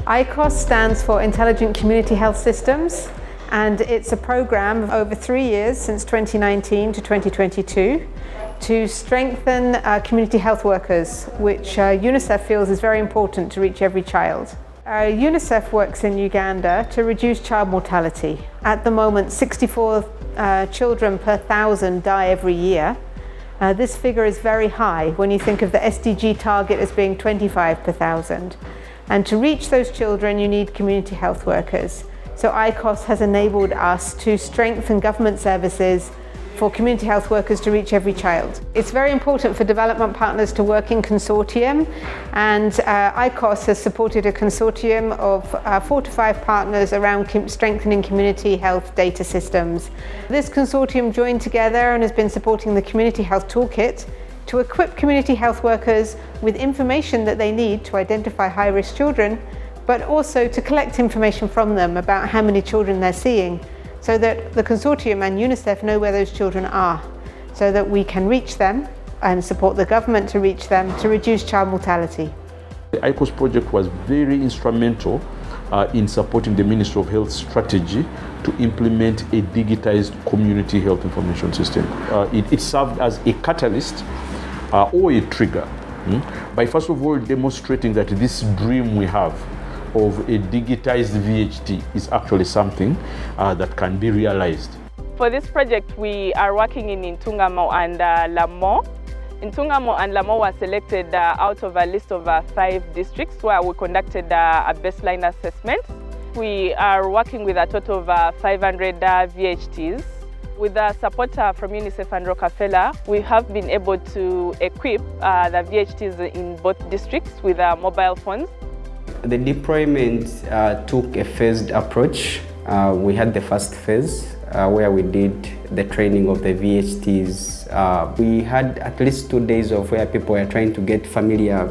iCoHS stands for Intelligent Community Health Systems, and it's a program of over 3 years, since 2019 to 2022, to strengthen community health workers, which UNICEF feels is very important to reach every child. UNICEF works in Uganda to reduce child mortality. At the moment, 64 children per 1,000 die every year. This figure is very high when you think of the SDG target as being 25 per 1,000. And to reach those children, you need community health workers. So iCoHS has enabled us to strengthen government services for community health workers to reach every child. It's very important for development partners to work in consortium, and iCoHS has supported a consortium of 4 to 5 partners around strengthening community health data systems. This consortium joined together and has been supporting the Community Health Toolkit to equip community health workers with information that they need to identify high-risk children, but also to collect information from them about how many children they're seeing, so that the consortium and UNICEF know where those children are, so that we can reach them and support the government to reach them to reduce child mortality. The iCoHS project was very instrumental in supporting the Ministry of Health strategy to implement a digitized community health information system. It served as a catalyst or a trigger by first of all demonstrating that this dream we have of a digitized VHT is actually something that can be realized. For this project, we are working in Ntungamo and Lamo. Ntungamo and Lamo were selected out of a list of 5 districts where we conducted a baseline assessment. We are working with a total of 500 VHTs. With the support from UNICEF and Rockefeller, we have been able to equip the VHTs in both districts with mobile phones. The deployment took a phased approach. We had the first phase where we did the training of the VHTs. We had at least 2 days of where people were trying to get familiar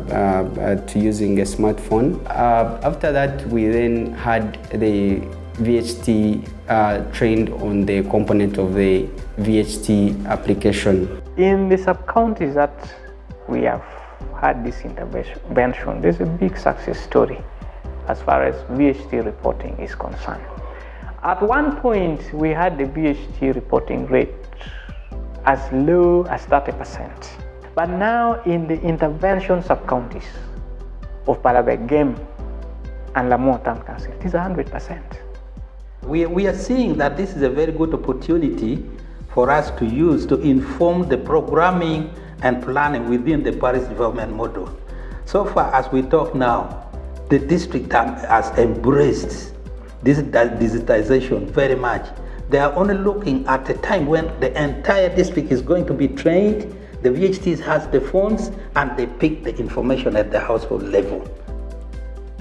to using a smartphone. After that, we then had the VHT trained on the component of the VHT application. In the sub-counties that we have had this intervention, there's a big success story as far as VHT reporting is concerned. At one point, we had the VHT reporting rate as low as 30%. But now in the intervention sub-counties of Balabegem and Lamont Town Council, it is 100%. We are seeing that this is a very good opportunity for us to use to inform the programming and planning within the Paris development model. So far as we talk now, the district has embraced this digitization very much. They are only looking at a time when the entire district is going to be trained, the VHTs has the phones, and they pick the information at the household level.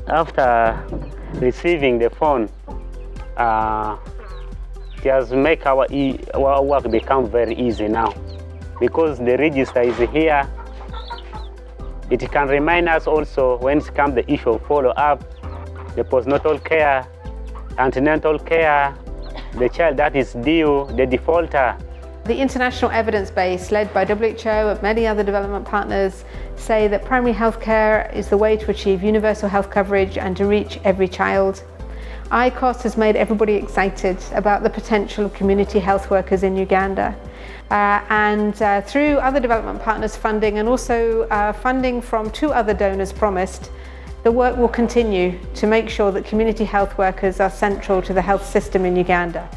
After receiving the phone, it has made our work become very easy now. Because the register is here, it can remind us also when it comes the issue of follow-up, the postnatal care, antenatal care, the child that is due, the defaulter. The international evidence base led by WHO and many other development partners say that primary health care is the way to achieve universal health coverage and to reach every child. iCoHS has made everybody excited about the potential of community health workers in Uganda. Through other development partners funding and also funding from 2 other donors promised, the work will continue to make sure that community health workers are central to the health system in Uganda.